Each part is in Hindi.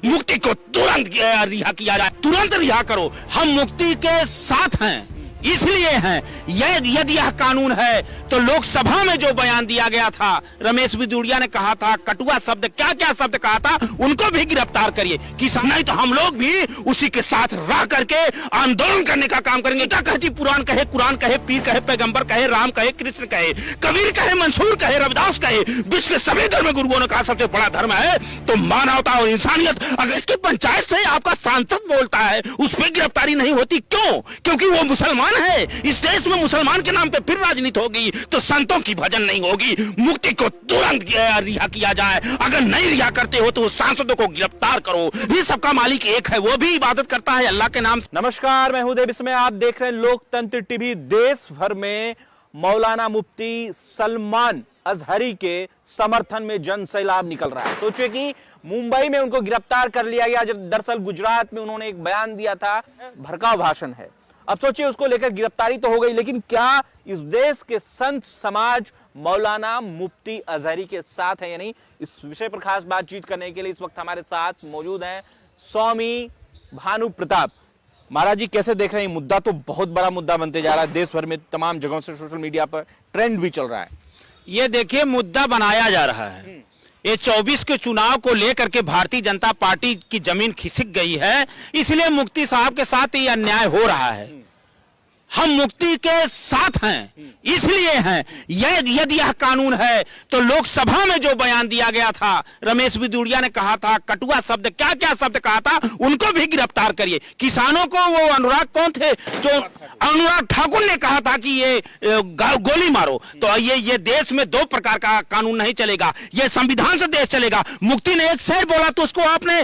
मुक्ति को तुरंत रिहा किया जाए, तुरंत रिहा करो। हम मुक्ति के साथ हैं, इसलिए हैं। यदि यह कानून है तो लोकसभा में जो बयान दिया गया था, रमेश बिदुड़िया ने कहा था, कटुआ शब्द क्या क्या शब्द कहा था, उनको भी गिरफ्तार करिए। किसान नहीं तो हम लोग भी उसी के साथ रह करके आंदोलन करने का काम करेंगे। क्या कहती पुराण कहे, कुरान कहे, पीर कहे, पैगंबर कहे, राम कहे, कृष्ण कहे, कबीर कहे, मंसूर कहे, रविदास कहे, विश्व के सभी धर्म गुरुओं ने कहा सबसे बड़ा धर्म है तो मानवता और इंसानियत। अगर इसकी पंचायत से आपका सांसद बोलता है, उस पर गिरफ्तारी नहीं होती, क्यों? क्योंकि वो मुसलमान है। इस देश में मुसलमान के नाम पे फिर राजनीति होगी तो संतों की भजन नहीं होगी। मुक्ति को तुरंत रिहा किया जाए। अगर नहीं रिहा करते हो तो सांसदों को गिरफ्तार करो। भी सबका मालिक एक है, वो भी इबादत करता है अल्लाह के नाम से। नमस्कार, मैं हूं देव, इसमें आप देख रहे हैं लोकतंत्र टीवी। देश भर में मौलाना मुफ्ती सलमान अजहरी के समर्थन में जन सैलाब निकल रहा है। सोचिए कि मुंबई में उनको गिरफ्तार कर लिया गया, जब दरअसल गुजरात में उन्होंने एक बयान दिया था, भड़काऊ भाषण है। अब सोचिए उसको लेकर गिरफ्तारी तो हो गई, लेकिन क्या इस देश के संत समाज मौलाना मुफ्ती अजहरी के साथ है या नहीं, इस विषय पर खास बातचीत करने के लिए इस वक्त हमारे साथ मौजूद हैं स्वामी भानु प्रताप। महाराज जी, कैसे देख रहे हैं? मुद्दा तो बहुत बड़ा मुद्दा बनते जा रहा है, देश भर में तमाम जगहों से सोशल मीडिया पर ट्रेंड भी चल रहा है। ये देखिए, मुद्दा बनाया जा रहा है। ये 24 के चुनाव को लेकर के भारतीय जनता पार्टी की जमीन खिसक गई है, इसलिए मुफ्ती साहब के साथ ये अन्याय हो रहा है। हम मुक्ति के साथ हैं, इसलिए हैं। यदि यह कानून है तो लोकसभा में जो बयान दिया गया था, रमेश बिदुड़िया ने कहा था, कटुआ शब्द क्या क्या शब्द कहा था, उनको भी गिरफ्तार करिए। किसानों को वो अनुराग कौन थे, जो अनुराग ठाकुर ने कहा था कि ये गोली मारो, तो ये देश में दो प्रकार का कानून नहीं चलेगा, ये संविधान से देश चलेगा। मुक्ति ने एक शेर बोला तो उसको आपने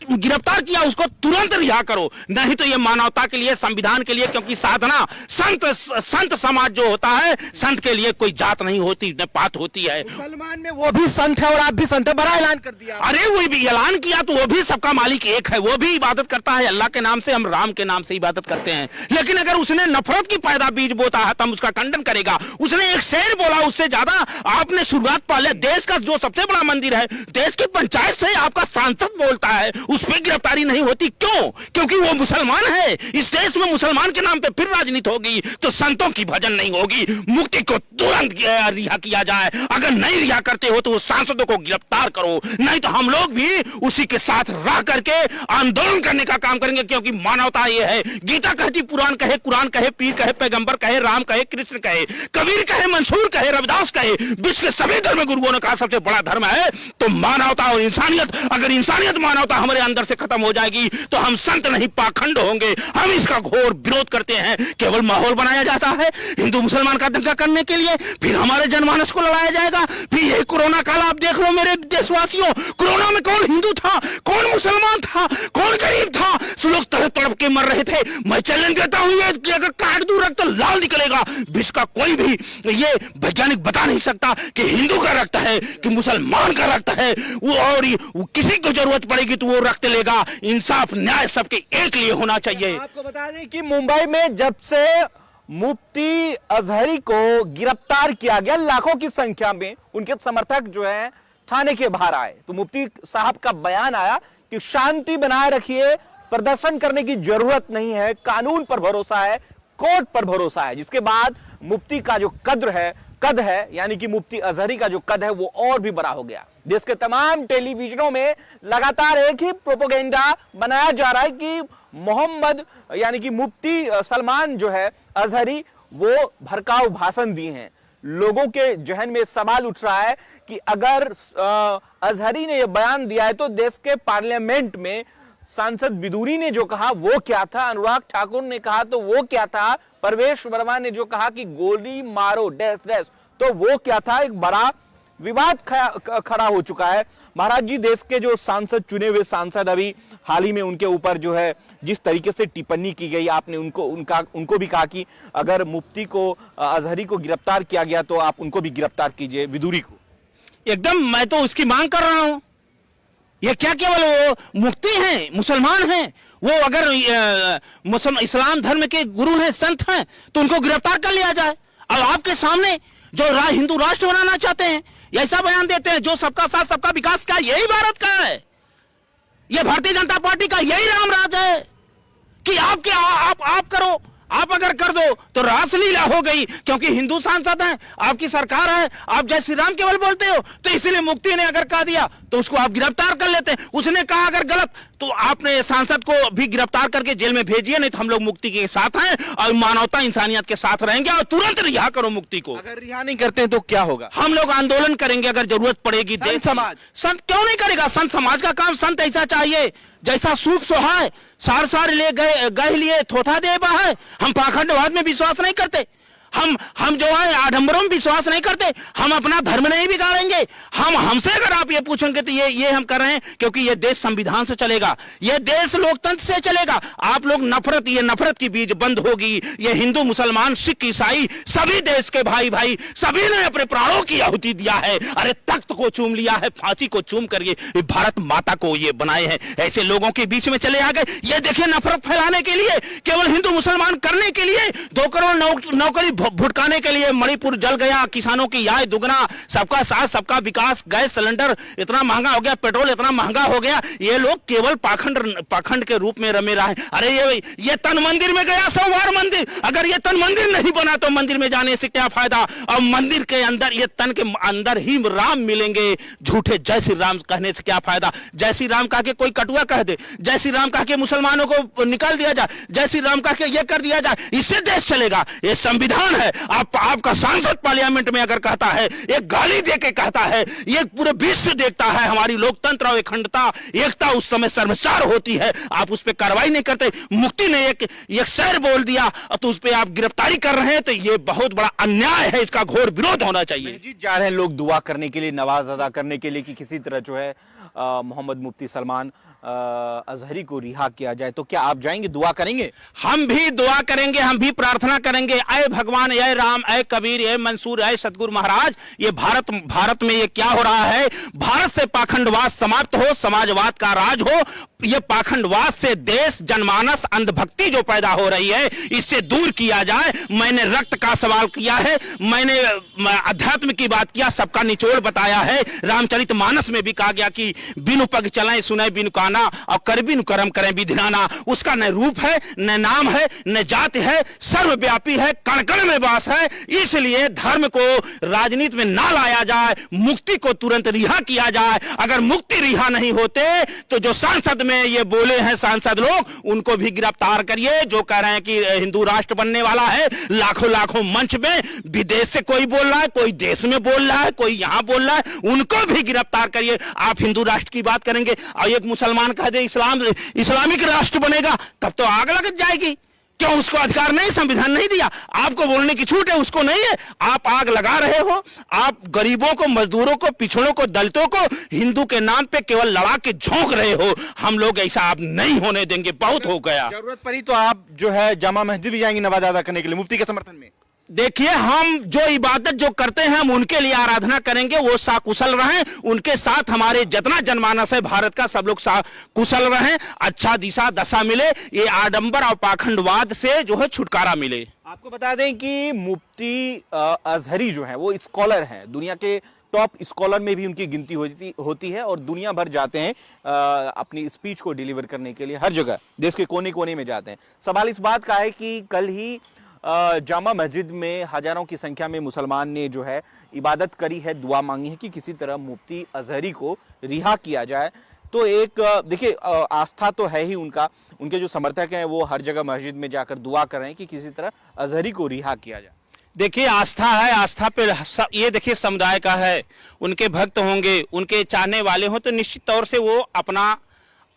गिरफ्तार किया, उसको तुरंत रिहा करो, नहीं तो ये मानवता के लिए, संविधान के लिए, क्योंकि संत समाज जो होता है, संत के लिए कोई जात नहीं होती, न पात होती है। मुसलमान में वो भी संत है और आप भी संत है, बड़ा ऐलान कर दिया। अरे वो भी ऐलान किया तो वो भी सबका मालिक एक है, वो भी इबादत करता है अल्लाह के नाम से, हम राम के नाम से इबादत करते हैं। लेकिन अगर उसने नफरत की पैदा बीज बोता है तो हम उसका खंडन करेगा। उसने एक शेर बोला, उससे ज्यादा आपने शुरुआत पहले देश का जो सबसे बड़ा मंदिर है, देश की पंचायत से आपका सांसद बोलता है, उस पर गिरफ्तारी नहीं होती, क्यों? क्योंकि वो मुसलमान है। इस देश में मुसलमान के नाम पे फिर राजनीति होगी तो संतों की भजन नहीं होगी। मुक्ति को तुरंत रिहा किया जाए। अगर नहीं रिहा करते हो तो वो सांसदों को गिरफ्तार करो, नहीं तो हम लोग भी उसी के साथ रह करके आंदोलन करने का काम करेंगे, क्योंकि मानवता ये है। गीता कहती, पुराण कहे, कुरान कहे, पीर कहे, पैगंबर कहे, राम कहे, कृष्ण कहे, कबीर कहे, मंसूर कहे, रविदास कहे, विश्व के सभी धर्म गुरुओं ने कहा सबसे बड़ा धर्म है तो मानवता और इंसानियत। अगर इंसानियत, मानवता हमारे अंदर से खत्म हो जाएगी तो हम संत नहीं पाखंड होंगे। हम इसका घोर विरोध करते हैं। केवल माहौल बनाया जाता है हिंदू मुसलमान का दंगा करने के लिए, फिर हमारे जनमानस को लड़ाया जाएगा। फिर ये कोरोना काल आप देख लो मेरे देशवासियों, कोरोना में कौन हिंदू था, कौन मुसलमान था, कौन गरीब था, लोग तड़प तड़प के मर रहे थे। मैं चैलेंज देता हूं कि अगर काट दूं रक्त तो लाल निकलेगा। विश्व का कोई भी ये वैज्ञानिक बता नहीं सकता कि हिंदू का रक्त है कि मुसलमान का रक्त है। वो किसी को जरूरत पड़ेगी तो वो रक्त लेगा। इंसाफ न्याय सबके एक लिए होना चाहिए। आपको बता दें कि मुंबई में जब से मुफ्ती अजहरी को गिरफ्तार किया गया, लाखों की संख्या में उनके समर्थक जो है थाने के बाहर आए, तो मुफ्ती साहब का बयान आया कि शांति बनाए रखिए, प्रदर्शन करने की जरूरत नहीं है, कानून पर भरोसा है, कोर्ट पर भरोसा है। जिसके बाद मुफ्ती का जो कद है यानी कि मुफ्ती अजहरी का जो कद है वो और भी बड़ा हो गया। देश के तमाम टेलीविजनों में लगातार एक ही प्रोपेगेंडा बनाया जा रहा है कि मोहम्मद यानी कि मुफ्ती सलमान जो है अजहरी, वो भड़काऊ भाषण दिए हैं। लोगों के जहन में सवाल उठ रहा है कि अगर अजहरी ने यह बयान दिया है तो देश के पार्लियामेंट में सांसद बिदुरी ने जो कहा वो क्या था, अनुराग ठाकुर ने कहा तो वो क्या था, परवेश वर्मा ने जो कहा कि गोली मारो डैश डैश तो वो क्या था। एक बड़ा विवाद खड़ा हो चुका है। महाराज जी, देश के जो सांसद, चुने हुए सांसद, अभी हाल ही में उनके ऊपर जो है जिस तरीके से टिप्पणी की गई, आपने उनको भी कहा कि अगर मुफ्ती को, अजहरी को गिरफ्तार किया गया तो आप उनको भी गिरफ्तार कीजिए, बिदुरी को। एकदम, मैं तो उसकी मांग कर रहा हूं। ये क्या केवल वो मुफ्ती हैं, मुसलमान हैं, वो अगर इस्लाम धर्म के गुरु हैं, संत हैं, तो उनको गिरफ्तार कर लिया जाए। और आपके सामने जो हिंदू राष्ट्र बनाना चाहते हैं, ऐसा बयान देते हैं जो सबका साथ सबका विकास का, यही भारत का है। ये भारतीय जनता पार्टी का यही राम राज है कि आप करो, आप अगर कर दो तो रासलीला हो गई, क्योंकि हिंदू सांसद हैं, आपकी सरकार है, आप जय श्री राम केवल बोलते हो, तो इसीलिए मुफ्ती ने अगर कह दिया तो उसको आप गिरफ्तार कर लेते हैं। उसने कहा अगर गलत तो आपने सांसद को भी गिरफ्तार करके जेल में भेजिए, नहीं तो हम लोग मुफ्ती के साथ हैं और मानवता इंसानियत के साथ रहेंगे और तुरंत रिहा करो मुफ्ती को। अगर रिहा नहीं करते तो क्या होगा? हम लोग आंदोलन करेंगे अगर जरूरत पड़ेगी। संत समाज, संत क्यों नहीं करेगा? संत समाज का काम, संत ऐसा चाहिए जैसा सूप सोहाय, सार सार ले गए लिए थोथा दे है। हम पाखंडवाद में विश्वास नहीं करते, हम जो है आडंबरों में विश्वास नहीं करते, हम अपना धर्म नहीं बिगाड़ेंगे। हमसे अगर आप ये पूछेंगे तो ये हम कर रहे हैं क्योंकि ये देश संविधान से चलेगा, ये देश लोकतंत्र से चलेगा। आप लोग नफरत, ये नफरत की बीज बंद होगी। ये हिंदू, मुसलमान, सिख, ईसाई सभी देश के भाई भाई सभी ने अपने प्राणों की आहुति दिया है। अरे तख्त को चूम लिया है, फांसी को चूम कर ये भारत माता को ये बनाए हैं। ऐसे लोगों के बीच में चले आ गए। ये देखिए नफरत फैलाने के लिए, केवल हिंदू मुसलमान करने के लिए, 2 करोड़ नौकरी भुटकाने के लिए मणिपुर जल गया, किसानों की आय दुगना, सबका साथ सबका विकास, गैस सिलेंडर इतना महंगा हो गया, पेट्रोल इतना महंगा हो गया। ये लोग केवल पाखंड के रूप में रमे रहे हैं। अरे ये तन मंदिर में गया, सोमवार मंदिर, अगर ये तन मंदिर नहीं बना तो मंदिर में जाने से क्या फायदा? और मंदिर के अंदर, ये तन के अंदर ही राम मिलेंगे, झूठे जय श्री राम कहने से क्या फायदा? जय श्री राम कह के कोई कटुआ कह दे, जय श्री राम कह के मुसलमानों को निकाल दिया जाए, जय श्री राम कह के ये कर दिया जाए, इससे देश चलेगा? ये संविधान है। आपका सांसद पार्लियामेंट में अगर कहता है, एक गाली देके कहता है, ये पूरे विश्व देखता है हमारी लोकतंत्र और अखंडता एकता उस समय शर्मसार होती है, आप उस पर कार्रवाई नहीं करते। मुफ्ती ने एक शेर बोल दिया तो उस पर आप गिरफ्तारी कर रहे हैं, तो ये बहुत बड़ा अन्याय है, इसका घोर विरोध होना चाहिए। जीत जा रहे हैं लोग दुआ करने के लिए, नवाज अदा करने के लिए कि किसी तरह जो है मोहम्मद मुफ्ती सलमान अजहरी को रिहा किया जाए, तो क्या आप जाएंगे, दुआ करेंगे? हम भी दुआ करेंगे, हम भी प्रार्थना करेंगे। ऐ भगवान, ऐ राम, ऐ कबीर, ऐ मंसूर, ऐ सतगुरु महाराज, ये भारत में ये क्या हो रहा है? भारत से पाखंडवाद समाप्त हो, समाजवाद का राज हो। ये पाखंडवाद से देश जनमानस अंधभक्ति जो पैदा हो रही है, इससे दूर किया जाए। मैंने रक्त का सवाल किया है, मैंने अध्यात्म की बात किया, सबका निचोड़ बताया है। रामचरितमानस में भी कहा गया कि बिनु पग चलें सुने बिनु काना और कर बिनु कर्म करें विधिनाना। उसका न रूप है, न नाम है, न जाति है, सर्वव्यापी है, कण कण में वास है। इसलिए धर्म को राजनीति में ना लाया जाए, मुक्ति को तुरंत रिहा किया जाए। अगर मुक्ति रिहा नहीं होते तो जो सांसद में ये बोले हैं सांसद लोग, उनको भी गिरफ्तार करिए। जो कह रहे हैं कि हिंदू राष्ट्र बनने वाला है, लाखों मंच में विदेश से कोई बोल रहा है, कोई देश में बोल रहा है, कोई यहां बोल रहा है, उनको भी गिरफ्तार करिए। आप हिंदू राष्ट्र की बात करेंगे और एक मुसलमान कह दे इस्लामिक राष्ट्र बनेगा, तब तो आग लग जाएगी। क्यों उसको अधिकार नहीं, संविधान नहीं दिया? आपको बोलने की छूट है, उसको नहीं है। आप आग लगा रहे हो, आप गरीबों को, मजदूरों को, पिछड़ों को, दलितों को हिंदू के नाम पे केवल लड़ा के झोंक रहे हो। हम लोग ऐसा आप नहीं होने देंगे, बहुत हो गया। जरूरत पड़ी तो आप जो है जामा मस्जिद भी जाएंगे नवाज अदा करने के लिए मुफ्ती के समर्थन में? देखिए, हम जो इबादत जो करते हैं हम उनके लिए आराधना करेंगे, वो साकुशल रहें, उनके साथ हमारे जितना जनमानस है भारत का सब लोग कुशल रहें, अच्छा दिशा दशा मिले, ये आडंबर और पाखंडवाद से जो है छुटकारा मिले। आपको बता दें कि मुफ्ती अजहरी जो है वो स्कॉलर हैं, दुनिया के टॉप स्कॉलर में भी उनकी गिनती होती है और दुनिया भर जाते हैं अपनी स्पीच को डिलीवर करने के लिए, हर जगह देश के कोने कोने में जाते हैं। सवाल इस बात का है कि कल ही जामा मस्जिद में हजारों की संख्या में मुसलमान ने जो है इबादत करी है, दुआ मांगी है कि किसी तरह मुफ्ती अजहरी को रिहा किया जाए। तो एक देखिए आस्था तो है ही उनका, उनके जो समर्थक हैं वो हर जगह मस्जिद में जाकर दुआ कर रहे हैं कि किसी तरह अजहरी को रिहा किया जाए। देखिए, आस्था है, आस्था पे ये देखिए समुदाय का है, उनके भक्त होंगे, उनके चाहने वाले हों तो निश्चित तौर से वो अपना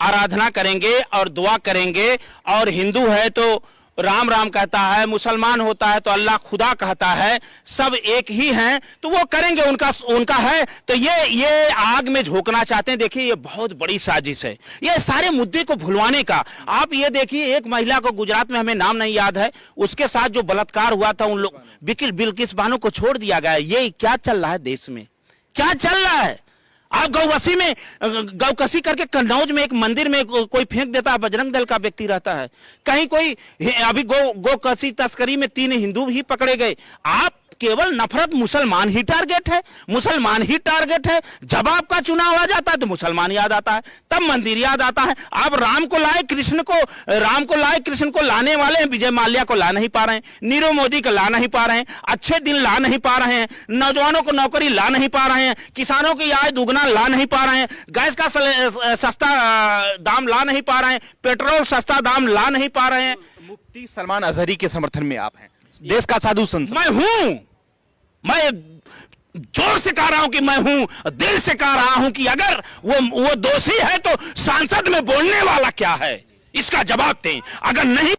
आराधना करेंगे और दुआ करेंगे। और हिंदू है तो राम राम कहता है, मुसलमान होता है तो अल्लाह खुदा कहता है, सब एक ही हैं, तो वो करेंगे, उनका है। तो ये आग में झोंकना चाहते हैं। देखिए, ये बहुत बड़ी साजिश है, ये सारे मुद्दे को भुलवाने का। आप ये देखिए, एक महिला को गुजरात में, हमें नाम नहीं याद है, उसके साथ जो बलात्कार हुआ था, उन लोग बिल्किस बानो को छोड़ दिया गया। ये क्या चल रहा है देश में, क्या चल रहा है? आप गौकसी करके कन्नौज में एक मंदिर में कोई फेंक देता है, बजरंग दल का व्यक्ति रहता है, कहीं कोई अभी गौकसी तस्करी में 3 हिंदू भी पकड़े गए। आप केवल नफरत मुसलमान ही टारगेट है, मुसलमान ही टारगेट है। जब आपका चुनाव आ जाता है तो मुसलमान याद आता है, तब मंदिर याद आता है। आप राम को लाए कृष्ण को लाने वाले हैं, विजय माल्या को ला नहीं पा रहे हैं, नीरव मोदी को ला नहीं पा रहे हैं, अच्छे दिन ला नहीं पा रहे हैं, नौजवानों को नौकरी ला नहीं पा रहे हैं, किसानों की आय दुगना ला नहीं पा रहे हैं, गैस का सस्ता दाम ला नहीं पा रहे हैं, पेट्रोल सस्ता दाम ला नहीं पा रहे हैं। मुफ्ती सलमान अजहरी के समर्थन में आप हैं, देश का साधु संत। मैं जोर से कह रहा हूं कि मैं हूं, दिल से कह रहा हूं कि अगर वो दोषी है तो सांसद में बोलने वाला क्या है, इसका जवाब दें। अगर नहीं